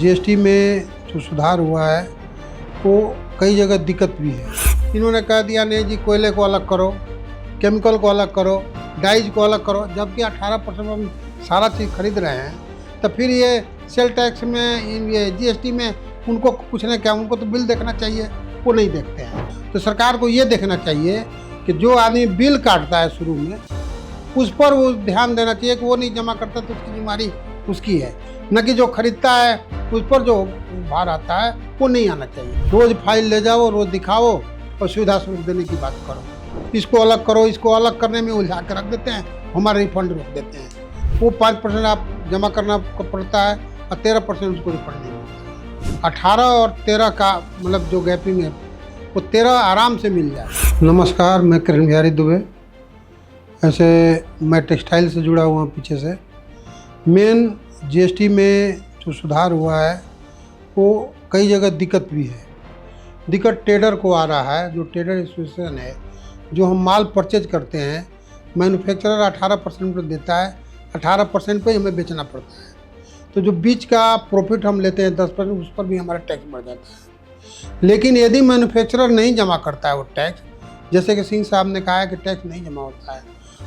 GST में जो सुधार हुआ है वो कई जगह दिक्कत भी है। इन्होंने कह दिया नहीं जी कोयले को अलग करो, केमिकल को अलग करो, डाइज को अलग करो, जबकि 18% हम सारा चीज़ खरीद रहे हैं। तो फिर ये सेल टैक्स में, ये जीएसटी में उनको पूछने क्या, उनको तो बिल देखना चाहिए, वो नहीं देखते हैं। तो सरकार को ये देखना चाहिए कि जो आदमी बिल काटता है शुरू में, उस पर वो ध्यान देना चाहिए कि वो नहीं जमा करता तो उसकी जिम्मेदारी उसकी है, न कि जो खरीदता है उस पर जो भार आता है वो नहीं आना चाहिए। रोज़ फाइल ले जाओ, रोज़ दिखाओ और सुविधा शुल्क देने की बात करो। इसको अलग करो, इसको अलग करने में उलझा कर रख देते हैं, हमारा रिफंड रोक देते हैं। वो 5% आप जमा करना पड़ता है और 13% उसको रिफंड नहीं मिलता है। 18 और 13 का मतलब जो गैपिंग है वो 13 आराम से मिल जाए। नमस्कार, मैं किरण बिहारी दुबे। ऐसे मैं टेक्सटाइल से जुड़ा हुआ हूँ पीछे से। मेन जीएसटी में जो सुधार हुआ है वो कई जगह दिक्कत भी है। दिक्कत ट्रेडर को आ रहा है, जो ट्रेडर एसोसिएशन है, जो हम माल परचेज करते हैं, मैन्युफैक्चरर 18% पर देता है, 18% पे हमें बेचना पड़ता है। तो जो बीच का प्रॉफिट हम लेते हैं 10%, उस पर भी हमारा टैक्स बढ़ जाता है। लेकिन यदि मैन्युफैक्चरर नहीं जमा करता है वो टैक्स, जैसे कि सिंह साहब ने कहा है कि टैक्स नहीं जमा होता है,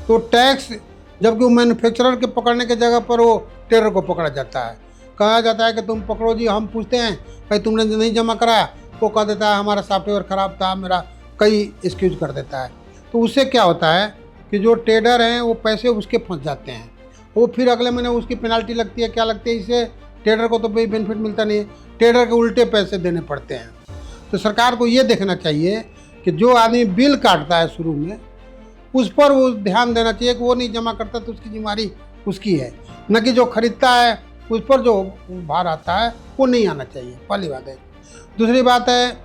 तो टैक्स जबकि वो मैन्युफैक्चरर के पकड़ने की जगह पर वो ट्रेडर को पकड़ा जाता है। कहा जाता है कि तुम पकड़ो जी, हम पूछते हैं भाई तुमने नहीं जमा कराया, वो कह देता है हमारा सॉफ्टवेयर ख़राब था, मेरा कई एक्सक्यूज कर देता है। तो उससे क्या होता है कि जो ट्रेडर हैं वो पैसे उसके फंस जाते हैं, वो फिर अगले महीने उसकी पेनाल्टी लगती है। क्या लगती है? इससे ट्रेडर को तो कोई बेनिफिट मिलता नहीं है, ट्रेडर के उल्टे पैसे देने पड़ते हैं। तो सरकार को ये देखना चाहिए कि जो आदमी बिल काटता है शुरू में, उस पर वो ध्यान देना चाहिए कि वो नहीं जमा करता तो उसकी जिम्मेदारी उसकी है, न कि जो खरीदता है उस पर जो भार आता है वो नहीं आना चाहिए। पहली बात है। दूसरी बात है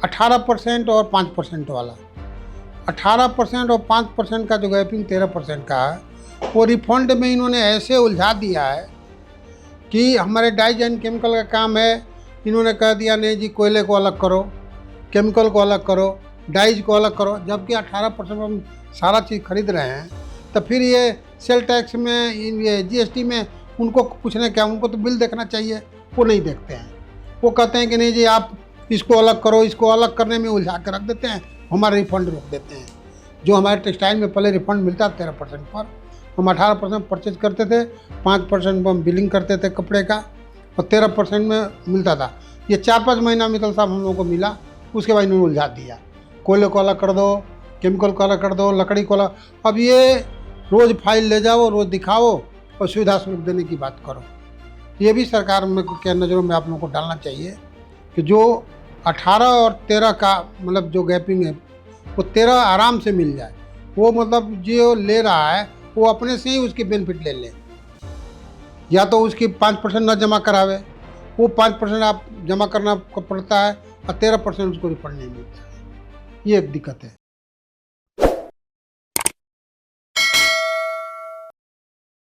18% और 5% वाला। 18% और 5% का जो गैपिंग 13% का है, वो रिफंड में इन्होंने ऐसे उलझा दिया है कि हमारे डाइज एंड केमिकल का काम है, इन्होंने कह दिया नहीं जी कोयले को अलग करो, केमिकल को अलग करो, डाइज को अलग करो, जबकि 18% हम सारा चीज़ खरीद रहे हैं। तो फिर ये सेल टैक्स में, ये जीएसटी में उनको पूछने क्या, उनको तो बिल देखना चाहिए, वो नहीं देखते हैं। वो कहते हैं कि नहीं जी आप इसको अलग करो, इसको अलग करने में उलझा कर रख देते हैं, हमारा रिफंड रोक देते हैं। जो हमारे टेक्सटाइल में पहले रिफंड मिलता 13% पर, हम 18% परचेज करते थे, 5% हम बिलिंग करते थे कपड़े का, और 13% में मिलता था। ये 4-5 महीना मित्तल साहब हम लोगों को मिला, उसके बाद इन्होंने उलझा दिया। कोयले को अलग कर दो, केमिकल को अलग कर दो, लकड़ी को अलग। अब ये रोज़ फाइल ले जाओ, रोज़ दिखाओ और सुविधा शुल्क देने की बात करो। ये भी सरकार में के नज़रों में आप लोगों को डालना चाहिए कि जो 18 और 13 का मतलब जो गैपिंग है वो 13 आराम से मिल जाए। वो मतलब जो ले रहा है वो अपने से ही उसकी बेनिफिट ले ले, या तो उसकी 5% न जमा करावे, वो 5% आप जमा करना पड़ता है और 13% उसको रिफंड नहीं मिलता है। ये एक दिक्कत है।